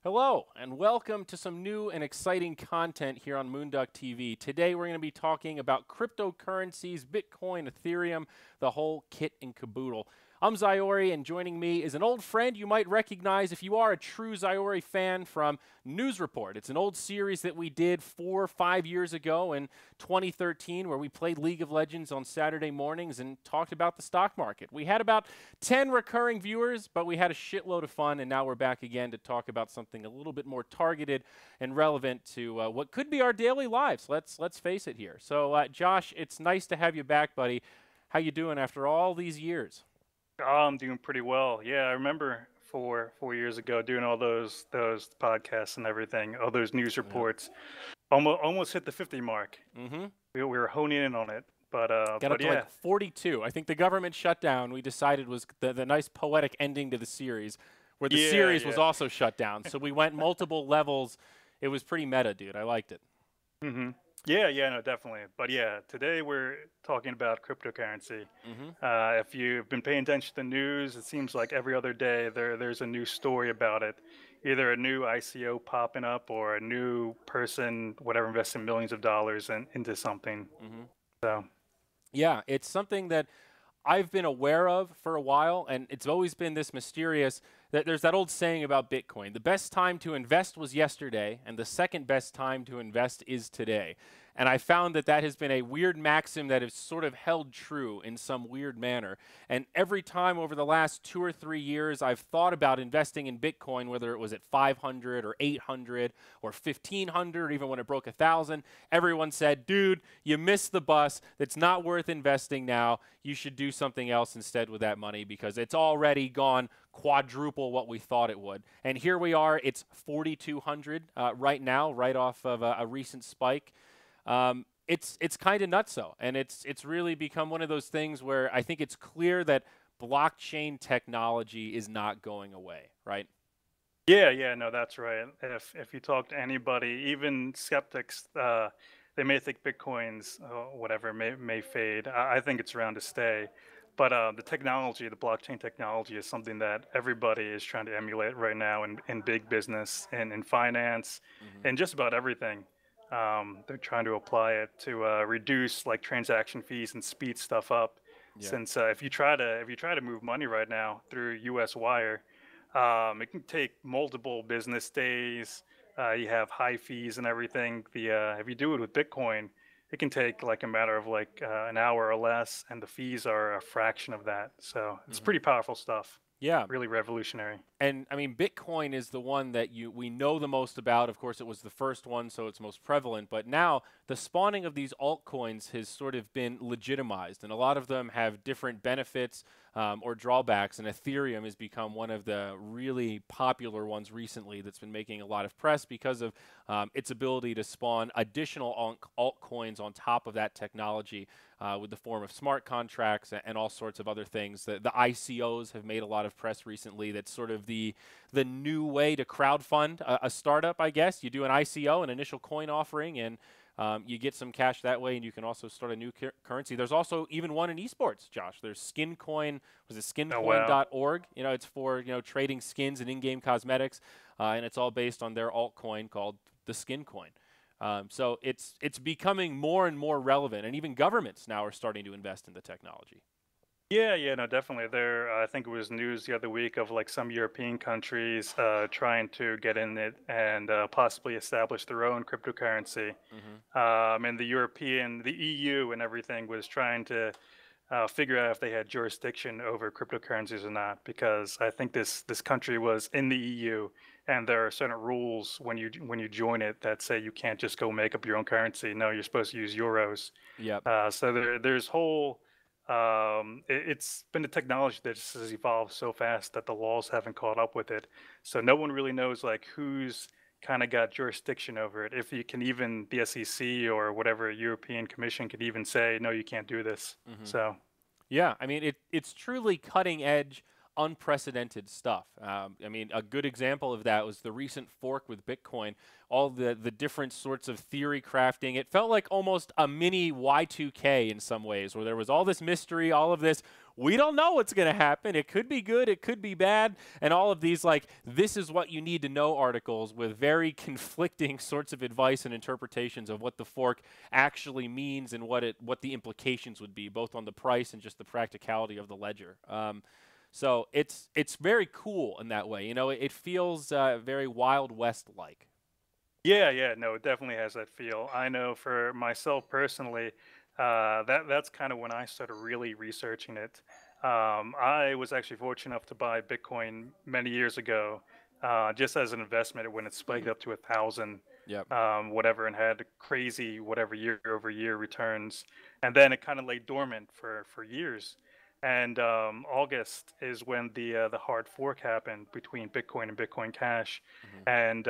Hello, and welcome to some new and exciting content here on MOONDUCK TV. Today, we're going to be talking about cryptocurrencies, Bitcoin, Ethereum, the whole kit and caboodle. I'm Zyori, and joining me is an old friend you might recognize if you are a true Zyori fan from News Report. It's an old series that we did 4 or 5 years ago in 2013 where we played League of Legends on Saturday mornings and talked about the stock market. We had about 10 recurring viewers, but we had a shitload of fun, and now we're back again to talk about something a little bit more targeted and relevant to what could be our daily lives. Let's face it here. So, Josh, it's nice to have you back, buddy. How you doing after all these years? Oh, I'm doing pretty well. Yeah, I remember 4 years ago doing all those podcasts and everything, all those news Yep. reports. Almost hit the 50 mark. Mm-hmm. We were honing in on it, but Got up to like yeah, 42. I think the government shutdown, we decided, was the nice poetic ending to the series, where the yeah, series was yeah. also shut down. So we went multiple levels. It was pretty meta, dude. I liked it. hmm Yeah, yeah, no, definitely. But yeah, today we're talking about cryptocurrency. Mm-hmm. If you've been paying attention to the news, it seems like every other day there's a new story about it. Either a new ICO popping up or a new person, whatever, investing millions of dollars into something. Mm-hmm. So. Yeah, it's something that I've been aware of for a while, and it's always been this mysterious that there's that old saying about Bitcoin. The best time to invest was yesterday, and the second best time to invest is today. And I found that that has been a weird maxim that has sort of held true in some weird manner. And every time over the last 2 or 3 years, I've thought about investing in Bitcoin, whether it was at 500 or 800 or 1500, even when it broke 1,000, everyone said, dude, you missed the bus. It's not worth investing now. You should do something else instead with that money because it's already gone quadruple what we thought it would. And here we are. It's 4,200 right now, right off of a recent spike. It's kind of nutso, and it's really become one of those things where I think it's clear that blockchain technology is not going away, right? Yeah, yeah, no, that's right. If you talk to anybody, even skeptics, they may think Bitcoin's whatever may fade. I think it's around to stay, but the technology, the blockchain technology, is something that everybody is trying to emulate right now in big business and in finance, Hmm. and just about everything. They're trying to apply it to reduce like transaction fees and speed stuff up. Yeah. Since if you try to move money right now through U.S. wire, it can take multiple business days. You have high fees and everything. The If you do it with Bitcoin, it can take like a matter of like an hour or less, and the fees are a fraction of that. So it's Hmm. pretty powerful stuff. Yeah. Really revolutionary. And I mean, Bitcoin is the one that we know the most about. Of course, it was the first one, so it's most prevalent. But now the spawning of these altcoins has sort of been legitimized, and a lot of them have different benefits or drawbacks. And Ethereum has become one of the really popular ones recently that's been making a lot of press because of its ability to spawn additional altcoins on top of that technology with the form of smart contracts and all sorts of other things. The ICOs have made a lot of press recently. That's sort of the new way to crowdfund a startup, I guess. You do an ICO, an initial coin offering, and you get some cash that way, and you can also start a new currency. There's also even one in esports, Josh. There's Skincoin. Was it Oh wow. skincoin.org? You know, it's for trading skins and in-game cosmetics, and it's all based on their altcoin called the Skincoin. So it's becoming more and more relevant, and even governments now are starting to invest in the technology. Yeah, yeah, no, definitely. I think it was news the other week of like some European countries trying to get in it and possibly establish their own cryptocurrency. Hmm. And the EU, and everything was trying to figure out if they had jurisdiction over cryptocurrencies or not, because I think this country was in the EU, and there are certain rules when you join it that say you can't just go make up your own currency. No, you're supposed to use euros. Yep. So there's whole it's been a technology that just has evolved so fast that the laws haven't caught up with it. So no one really knows like who's kind of got jurisdiction over it. If you can even the SEC or whatever European Commission could even say, no, you can't do this. Hmm. So Yeah, I mean, it's truly cutting edge unprecedented stuff. I mean, a good example of that was the recent fork with Bitcoin. All the different sorts of theory crafting. It felt like almost a mini Y2K in some ways, where there was all this mystery, all of this. We don't know what's going to happen. It could be good, it could be bad, and all of these like this is what you need to know articles with very conflicting sorts of advice and interpretations of what the fork actually means and what the implications would be, both on the price and just the practicality of the ledger. So it's very cool in that way. You know, it feels very Wild West like. Yeah, yeah, no, it definitely has that feel. I know for myself personally, that's kind of when I started really researching it. I was actually fortunate enough to buy Bitcoin many years ago, just as an investment when it spiked up to 1,000, Yep. whatever, and had crazy whatever year-over-year returns, and then it kind of lay dormant for years. And August is when the hard fork happened between Bitcoin and Bitcoin Cash, Hmm. and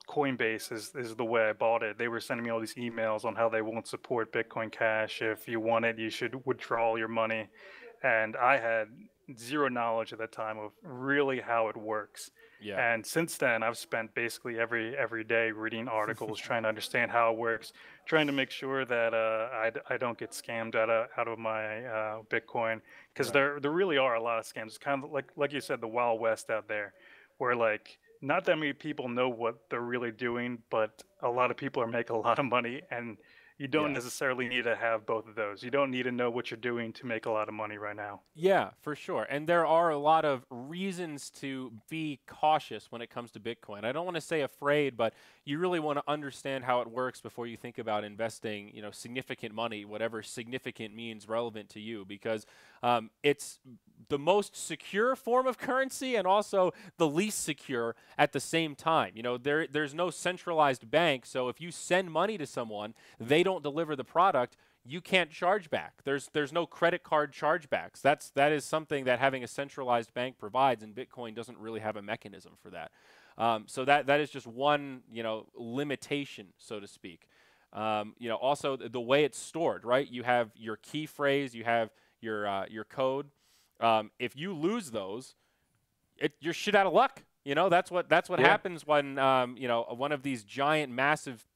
Coinbase is the way I bought it. They were sending me all these emails on how they won't support Bitcoin Cash. If you want it, you should withdraw all your money. And I had zero knowledge at that time of really how it works. Yeah. And since then, I've spent basically every day reading articles, trying to understand how it works, trying to make sure that I don't get scammed out of my Bitcoin, because Right. there really are a lot of scams. It's kind of like you said, the Wild West out there, where like not that many people know what they're really doing, but a lot of people are making a lot of money, and you don't Yeah. necessarily need to have both of those. You don't need to know what you're doing to make a lot of money right now. Yeah, for sure. And there are a lot of reasons to be cautious when it comes to Bitcoin. I don't want to say afraid, but you really want to understand how it works before you think about investing, you know, significant money, whatever significant means relevant to you, because it's the most secure form of currency and also the least secure at the same time. You know, there's no centralized bank, so if you send money to someone, they don't deliver the product, you can't charge back. There's no credit card chargebacks. That is something that having a centralized bank provides, and Bitcoin doesn't really have a mechanism for that. So that is just one, you know, limitation, so to speak. You know, also the way it's stored, right? You have your key phrase, you have your code. If you lose those, you're shit out of luck. You know, that's what Yeah. happens when you know, one of these giant, massive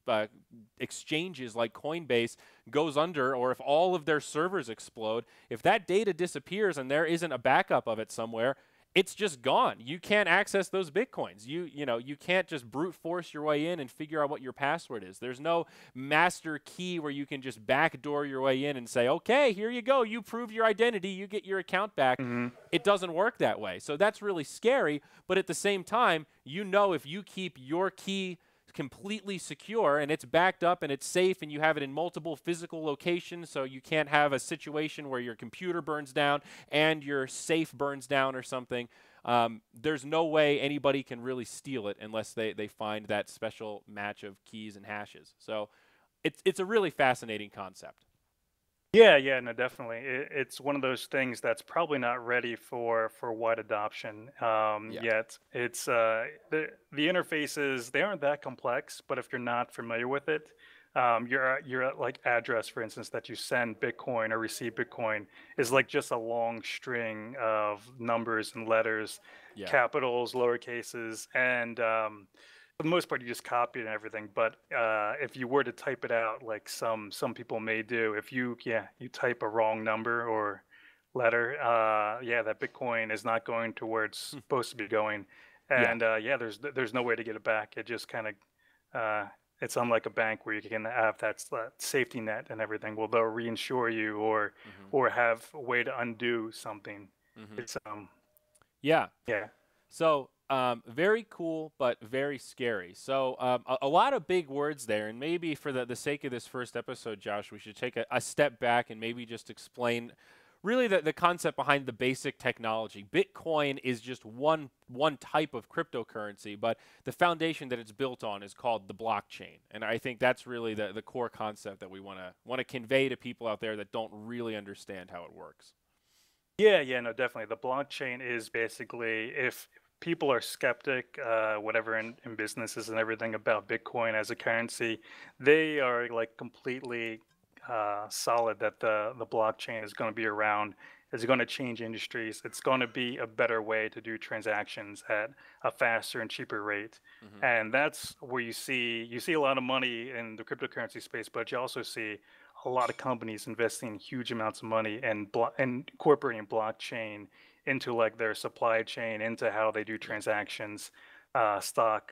exchanges like Coinbase goes under, or if all of their servers explode. If that data disappears and there isn't a backup of it somewhere, it's just gone. You can't access those Bitcoins. You know, you can't just brute force your way in and figure out what your password is. There's no master key where you can just backdoor your way in and say, okay, here you go. You prove your identity. You get your account back. Hmm. It doesn't work that way. So that's really scary. But at the same time, you know, if you keep your key completely secure and it's backed up and it's safe and you have it in multiple physical locations, so you can't have a situation where your computer burns down and your safe burns down or something, there's no way anybody can really steal it unless they find that special match of keys and hashes. So it's a really fascinating concept. Yeah, yeah, no, definitely. It's one of those things that's probably not ready for wide adoption Yeah. yet. It's the interfaces, they aren't that complex, but if you're not familiar with it, your like address, for instance, that you send Bitcoin or receive Bitcoin is like just a long string of numbers and letters, Yeah. capitals, lower cases, and for the most part, you just copy it and everything. But if you were to type it out, like some people may do, if you type a wrong number or letter, yeah, that Bitcoin is not going to where it's supposed to be going, Yeah. and yeah, there's no way to get it back. It just kind of it's unlike a bank where you can have that safety net and everything. Well, they'll reinsure you Hmm. or have a way to undo something. Hmm. It's Yeah. yeah. So, very cool, but very scary. So, a lot of big words there. And maybe for the sake of this first episode, Josh, we should take a step back and maybe just explain really the concept behind the basic technology. Bitcoin is just one type of cryptocurrency, but the foundation that it's built on is called the blockchain. And I think that's really the core concept that we want to convey to people out there that don't really understand how it works. Yeah, yeah, no, definitely. The blockchain is basically if people are skeptic, whatever in businesses and everything about Bitcoin as a currency, they are like completely solid that the blockchain is going to be around It's going to change industries. It's going to be a better way to do transactions at a faster and cheaper rate. Hmm. And that's where you see a lot of money in the cryptocurrency space, but you also see a lot of companies investing huge amounts of money and incorporating blockchain into like their supply chain, into how they do Yeah. transactions, stock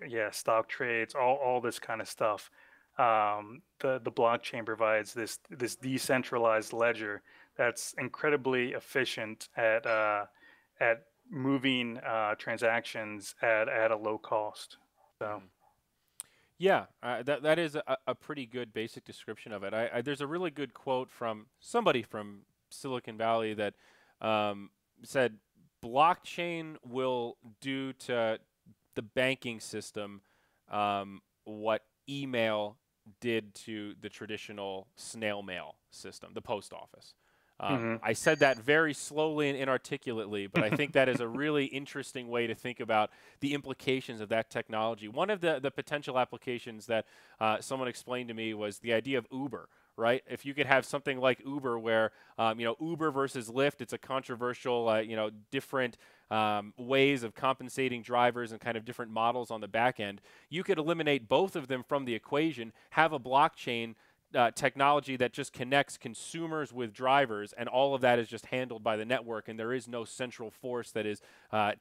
trades, all this kind of stuff. The blockchain provides this decentralized ledger that's incredibly efficient at moving transactions at a low cost. So Hmm. Yeah, that is a pretty good basic description of it. There's a really good quote from somebody from Silicon Valley that um, said blockchain will do to the banking system what email did to the traditional snail mail system, the post office. hmm I said that very slowly and inarticulately, but I think that is a really interesting way to think about the implications of that technology. One of the potential applications that someone explained to me was the idea of Uber, right? If you could have something like Uber where, Uber versus Lyft, it's a controversial, different ways of compensating drivers and kind of different models on the back end. You could eliminate both of them from the equation, have a blockchain technology that just connects consumers with drivers, and all of that is just handled by the network, and there is no central force that is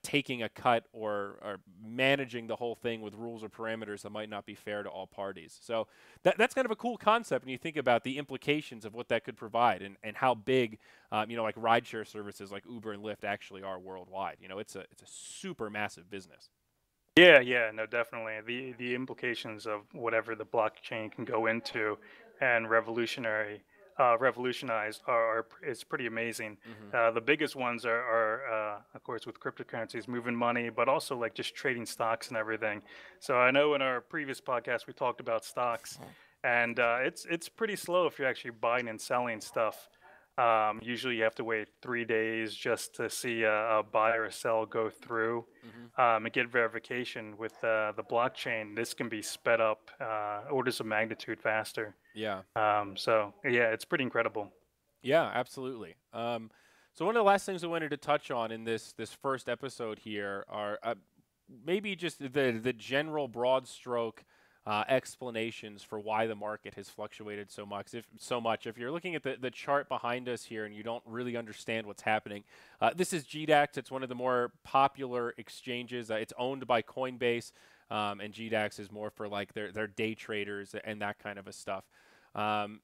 taking a cut or managing the whole thing with rules or parameters that might not be fair to all parties. So that's kind of a cool concept when you think about the implications of what that could provide and how big, like rideshare services like Uber and Lyft actually are worldwide. It's a super massive business. Yeah, no, definitely. The implications of whatever the blockchain can go into and revolutionize is pretty amazing. Hmm. The biggest ones are of course, with cryptocurrencies, moving money, but also like just trading stocks and everything. So I know in our previous podcast we talked about stocks, and it's pretty slow if you're actually buying and selling stuff. Usually you have to wait 3 days just to see a buy or a sell go through, Hmm. and get verification. With the blockchain, this can be sped up orders of magnitude faster. Yeah. So yeah, it's pretty incredible. Yeah, absolutely. So one of the last things I wanted to touch on in this first episode here are maybe just the general broad stroke explanations for why the market has fluctuated so much. If you're looking at the chart behind us here and you don't really understand what's happening, this is GDAX. It's one of the more popular exchanges. It's owned by Coinbase, and GDAX is more for like their day traders and that kind of a stuff.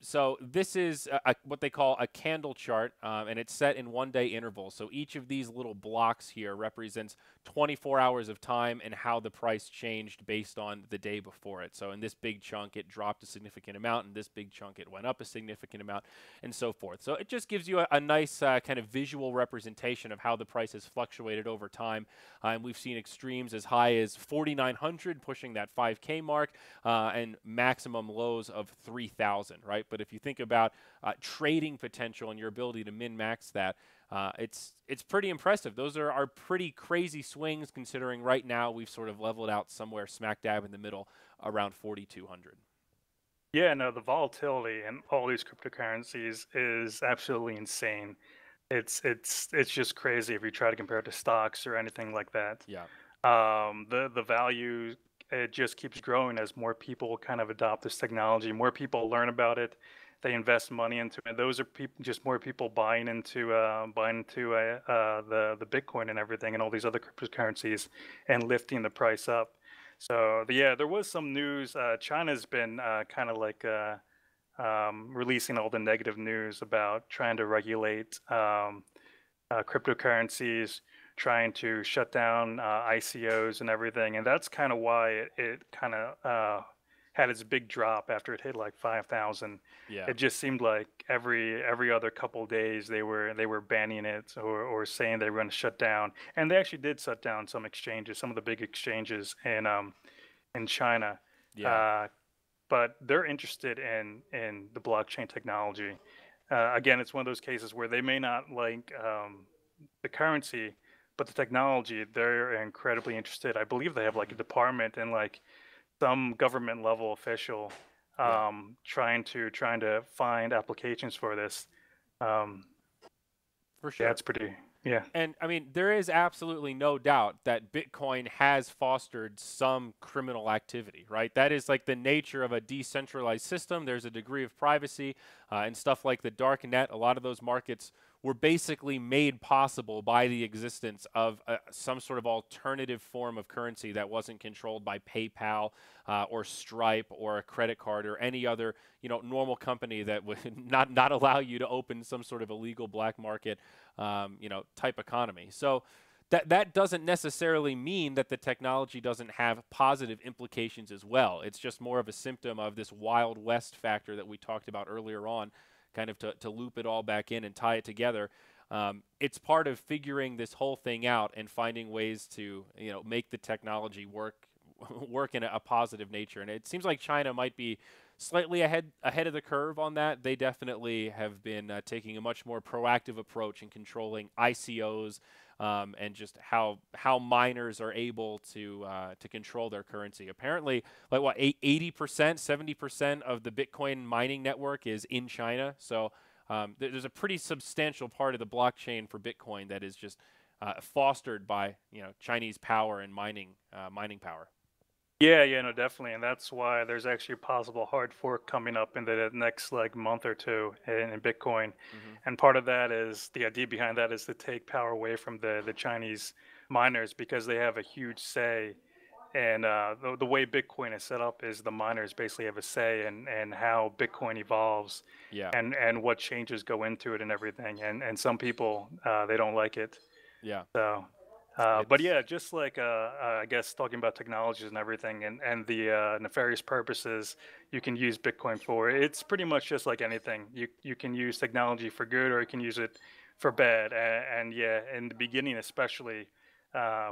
So this is what they call a candle chart, and it's set in 1 day intervals. So each of these little blocks here represents 24 hours of time and how the price changed based on the day before it. So in this big chunk, it dropped a significant amount. In this big chunk, it went up a significant amount, and so forth. So it just gives you a nice kind of visual representation of how the price has fluctuated over time. And we've seen extremes as high as 4,900, pushing that 5K mark, and maximum lows of 3,000, right? But if you think about trading potential and your ability to min-max that, it's pretty impressive. Those are pretty crazy swings, considering right now we've sort of leveled out somewhere smack dab in the middle around 4,200. Yeah, no, the volatility in all these cryptocurrencies is absolutely insane. It's just crazy if you try to compare it to stocks or anything like that. Yeah. The value, it just keeps growing as more people kind of adopt this technology. More people learn about it. They invest money into it. Those are people, just more people buying into the Bitcoin and everything, and all these other cryptocurrencies, and lifting the price up. So yeah, there was some news. China's been kind of like releasing all the negative news about trying to regulate cryptocurrencies, trying to shut down ICOs and everything, and that's kind of why it kind of had its big drop after it hit like 5,000. Yeah. It just seemed like every other couple of days they were banning it, or saying they were going to shut down, and they actually did shut down some exchanges, some of the big exchanges in China. Yeah. Uh, but they're interested in the blockchain technology. Again, it's one of those cases where they may not like the currency, but the technology, they're incredibly interested. I believe they have like a Hmm. department and like some government level official Yeah. trying to find applications for this. Um, for Yeah, sure. it's pretty. Yeah. And I mean, there is absolutely no doubt that Bitcoin has fostered some criminal activity, right? That is like the nature of a decentralized system. There's a degree of privacy and stuff like the dark net. A lot of those markets were basically made possible by the existence of some sort of alternative form of currency that wasn't controlled by PayPal or Stripe or a credit card or any other, normal company that would not allow you to open some sort of illegal black market type economy. So that doesn't necessarily mean that the technology doesn't have positive implications as well. It's just more of a symptom of this Wild West factor that we talked about earlier on, kind of to loop it all back in and tie it together. It's part of figuring this whole thing out and finding ways to make the technology work in a positive nature. And it seems like China might be slightly ahead of the curve on that. They definitely have been taking a much more proactive approach in controlling ICOs and just how miners are able to control their currency. Apparently, like 80%, 70% of the Bitcoin mining network is in China. So there's a pretty substantial part of the blockchain for Bitcoin that is just fostered by Chinese power and mining power. Yeah, yeah, no, definitely, and that's why there's actually a possible hard fork coming up in the next like month or two in Bitcoin, Hmm. and part of that is the idea behind that is to take power away from the Chinese miners because they have a huge say, and the way Bitcoin is set up is the miners basically have a say in how Bitcoin evolves, Yeah, and what changes go into it and everything, and some people they don't like it. yeah. So, but It's yeah, just like I guess talking about technologies and everything, and the nefarious purposes you can use Bitcoin for. It's pretty much just like anything. You can use technology for good, or you can use it for bad. And yeah, in the beginning, especially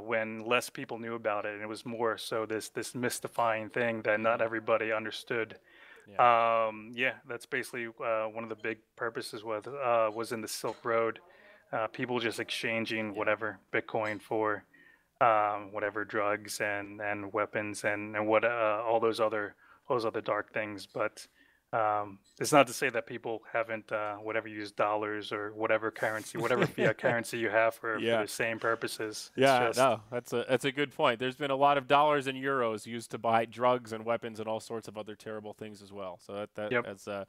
when less people knew about it, and it was more so this mystifying thing that not hmm everybody understood. yeah, Yeah, that's basically one of the big purposes was in the Silk Road. People just exchanging yeah. whatever Bitcoin for whatever drugs and weapons and what all those other dark things. But it's not to say that people haven't whatever used dollars or whatever currency, whatever fiat currency you have for Yeah. the same purposes. It's Yeah, just no, that's a good point. There's been a lot of dollars and euros used to buy drugs and weapons and all sorts of other terrible things as well. So yep. that's a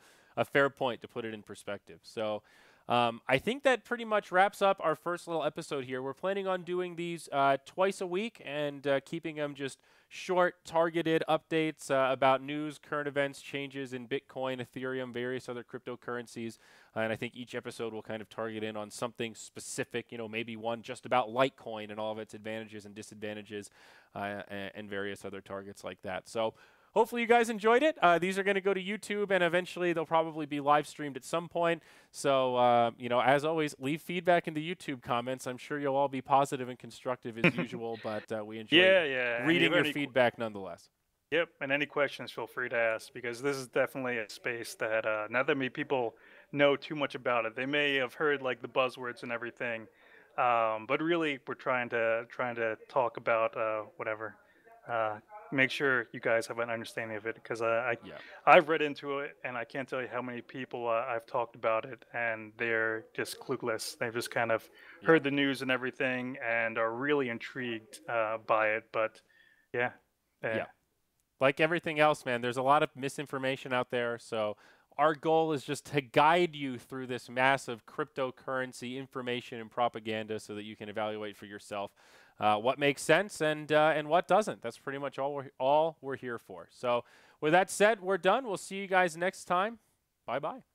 fair point to put it in perspective. So I think that pretty much wraps up our first little episode here. We're planning on doing these twice a week and keeping them just short, targeted updates about news, current events, changes in Bitcoin, Ethereum, various other cryptocurrencies. And I think each episode will kind of target in on something specific, maybe one just about Litecoin and all of its advantages and disadvantages and various other targets like that. So hopefully you guys enjoyed it. These are going to go to YouTube, and eventually they'll probably be live streamed at some point. So, as always, leave feedback in the YouTube comments. I'm sure you'll all be positive and constructive as usual, but we enjoy Yeah, yeah. And if reading your any feedback nonetheless. Yep, and any questions, feel free to ask because this is definitely a space that not that many people know too much about it. They may have heard like the buzzwords and everything, but really we're trying to talk about whatever. Uh, Make sure you guys have an understanding of it because Yeah, I've read into it and I can't tell you how many people I've talked about it and they're just clueless. They've just kind of yeah, heard the news and everything and are really intrigued by it, but yeah. eh, yeah. Like everything else, man, there's a lot of misinformation out there. So our goal is just to guide you through this massive cryptocurrency information and propaganda so that you can evaluate for yourself what makes sense and what doesn't. That's pretty much all we're here for. So with that said, we're done. We'll see you guys next time. Bye bye.